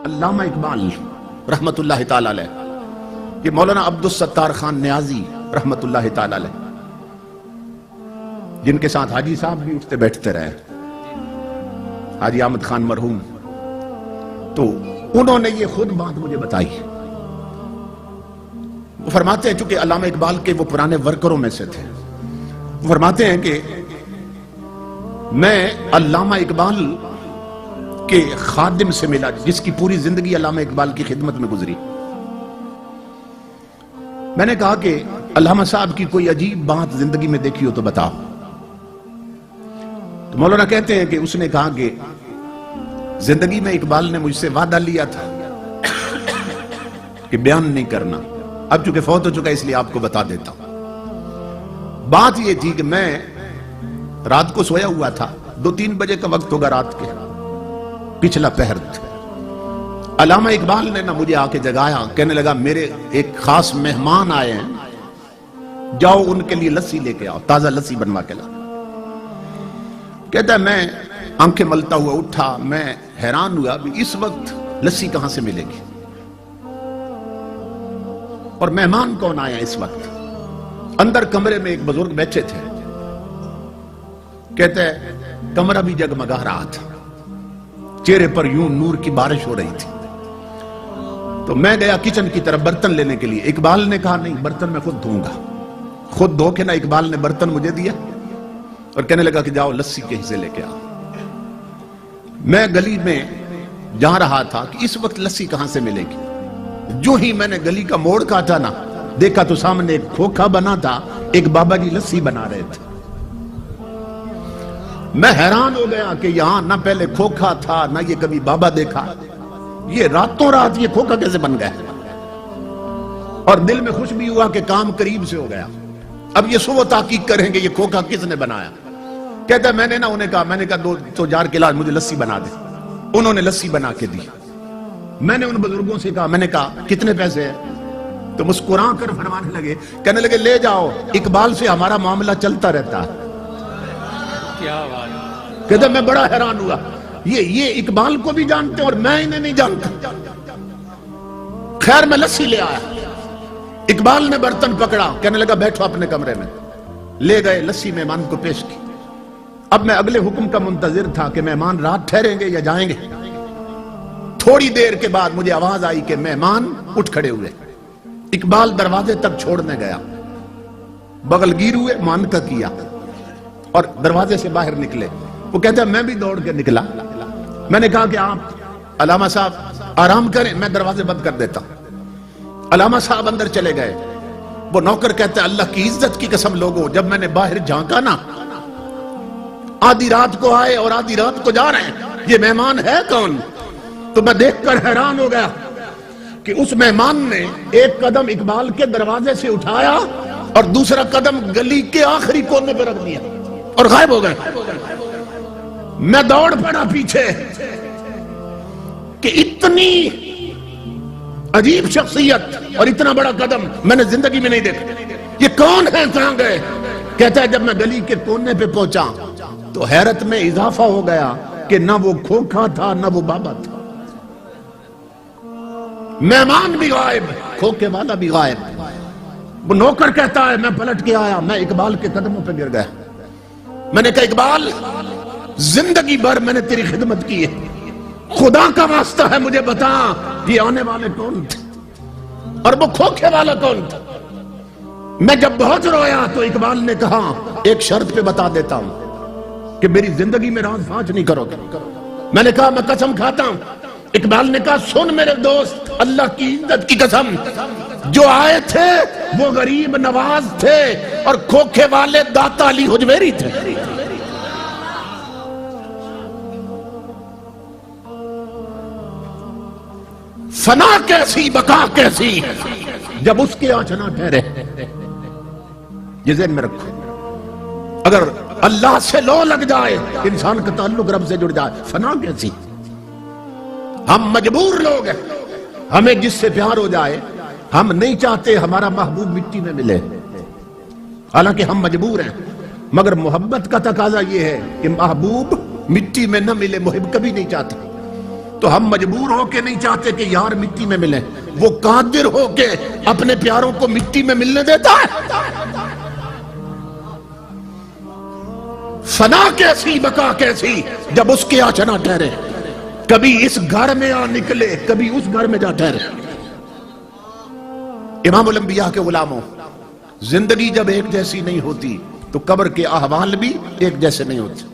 علامہ اقبال رحمت اللہ تعالی علیہ، یہ مولانا عبدالستار خان نیازی رحمت اللہ تعالی علیہ، جن کے ساتھ حاجی صاحب بھی اٹھتے بیٹھتے رہے، حاجی احمد خان مرحوم، تو انہوں نے یہ خود بات مجھے بتائی۔ وہ فرماتے ہیں چونکہ علامہ اقبال کے وہ پرانے ورکروں میں سے تھے، وہ فرماتے ہیں کہ میں علامہ اقبال کے خادم سے ملا جس کی پوری زندگی علامہ اقبال کی خدمت میں گزری۔ میں نے کہا کہ علامہ صاحب کی کوئی عجیب بات زندگی میں دیکھی ہو تو بتاؤ۔ تو مولانا کہتے ہیں کہ اس نے کہا کہ زندگی میں اقبال نے مجھ سے وعدہ لیا تھا کہ بیان نہیں کرنا، اب چونکہ فوت ہو چکا اس لیے آپ کو بتا دیتا ہوں۔ بات یہ تھی کہ میں رات کو سویا ہوا تھا، 2-3 بجے کا وقت ہوگا رات کے، پچھلا پہر تھا۔ علامہ اقبال نے نہ مجھے آ کے جگایا، کہنے لگا میرے ایک خاص مہمان آئے ہیں، جاؤ ان کے لیے لسی لے کے آؤ، تازہ لسی بنوا کے لا۔ کہتا ہے میں آنکھیں ملتا ہوا اٹھا، میں حیران ہوا بھی اس وقت لسی کہاں سے ملے گی، اور مہمان کون آیا اس وقت۔ اندر کمرے میں ایک بزرگ بیٹھے تھے، کہتے ہیں کمرہ بھی جگمگا رہا تھا، چہرے پر یوں نور کی بارش ہو رہی تھی۔ تو میں گیا کچن کی طرف برتن لینے کے لیے، اقبال نے کہا نہیں برتن میں خود دھوں گا۔ خود دھو کے نہ اقبال نے برتن مجھے دیا اور کہنے لگا کہ جاؤ لسی کے حصے لے کے آؤ۔ میں گلی میں جا رہا تھا کہ اس وقت لسی کہاں سے ملے گی، جو ہی میں نے گلی کا موڑ کاٹا نا، دیکھا تو سامنے ایک کھوکھا بنا تھا، ایک بابا جی لسی بنا رہے تھے۔ میں حیران ہو گیا کہ یہاں نہ پہلے کھوکھا تھا نہ یہ کبھی بابا دیکھا، یہ راتوں رات یہ کھوکھا کیسے بن گیا، اور دل میں خوش بھی ہوا کہ کام قریب سے ہو گیا۔ اب یہ سو تحقیق کریں گے یہ کھوکھا کس نے بنایا۔ کہتا ہے میں نے انہیں کہا 2 جار کے علاج مجھے لسی بنا دے۔ انہوں نے لسی بنا کے دی۔ میں نے ان بزرگوں سے کہا، میں نے کہا کتنے پیسے ہیں، تو مسکرا کر فرمانے لگے، کہنے لگے لے جاؤ، اقبال سے ہمارا معاملہ چلتا رہتا ہے۔ کہتا میں بڑا حیران ہوا، یہ اقبال کو بھی جانتے اور میں انہیں نہیں جانتا۔ خیر میں لسی لے آیا، اقبال نے برتن پکڑا، کہنے لگا بیٹھو اپنے کمرے میں۔ لے گئے، لسی مہمان کو پیش کی۔ اب میں اگلے حکم کا منتظر تھا کہ مہمان رات ٹھہریں گے یا جائیں گے۔ تھوڑی دیر کے بعد مجھے آواز آئی کہ مہمان اٹھ کھڑے ہوئے۔ اقبال دروازے تک چھوڑنے گیا، بغل گیر ہوئے، مان کا کیا اور دروازے سے باہر نکلے۔ وہ کہتا ہے میں بھی دوڑ کے نکلا۔ میں نے کہا کہ آپ علامہ صاحب آرام کریں، میں دروازے بند کر دیتا ہوں۔ علامہ صاحب اندر چلے گئے۔ وہ نوکر کہتا ہے اللہ کی عزت کی قسم لوگوں، جب میں نے باہر جھانکا نا، آدھی رات کو آئے اور آدھی رات کو جا رہے ہیں، یہ مہمان ہے کون؟ تو میں دیکھ کر حیران ہو گیا کہ اس مہمان نے ایک قدم اقبال کے دروازے سے اٹھایا اور دوسرا قدم گلی کے آخری کونے پہ رکھ دیا اور غائب ہو گئے۔ میں دوڑ پڑا پیچھے کہ اتنی عجیب شخصیت اور اتنا بڑا قدم میں نے زندگی میں نہیں دیکھا، یہ کون ہے، کہاں گئے؟ کہتا ہے جب میں گلی کے کونے پہ پہنچا تو حیرت میں اضافہ ہو گیا کہ نہ وہ کھوکھا تھا نہ وہ بابا تھا، مہمان بھی غائب، کھوکھے والا بھی غائب۔ وہ نوکر کہتا ہے میں پلٹ کے آیا، میں اقبال کے قدموں پہ گر گیا۔ میں نے کہا اقبال زندگی بھر میں نے تیری خدمت کی ہے، خدا کا واسطہ ہے مجھے بتا یہ آنے والے کون تھے اور وہ کھوکھے والا کون تھا۔ میں جب بہت رویا تو اقبال نے کہا ایک شرط پہ بتا دیتا ہوں کہ میری زندگی میں راز فاش نہیں کرو گے۔ میں نے کہا میں قسم کھاتا ہوں۔ اقبال نے کہا سن میرے دوست، اللہ کی عزت کی قسم، جو آئے تھے وہ غریب نواز تھے اور کھوکھے والے داتا علی حجویری تھے۔ فنا کیسی بقا کیسی جب اس کے آنچ نہ ٹھہرے، یہ ذہن میں رکھو۔ اگر اللہ سے لو لگ جائے، انسان کا تعلق رب سے جڑ جائے، فنا کیسی۔ ہم مجبور لوگ ہیں، ہمیں جس سے پیار ہو جائے، ہم نہیں چاہتے ہمارا محبوب مٹی میں ملے، حالانکہ ہم مجبور ہیں، مگر محبت کا تقاضا یہ ہے کہ محبوب مٹی میں نہ ملے، محب کبھی نہیں چاہتا۔ تو ہم مجبور ہو کے نہیں چاہتے کہ یار مٹی میں ملیں، وہ قادر ہو کے اپنے پیاروں کو مٹی میں ملنے دیتا ہے۔ فنا کیسی بقا کیسی جب اس کے آنچ نہ ٹھہرے، کبھی اس گھر میں آ نکلے کبھی اس گھر میں جا ٹھہرے۔ امام الانبیاء کے غلاموں، زندگی جب ایک جیسی نہیں ہوتی تو قبر کے احوال بھی ایک جیسے نہیں ہوتے۔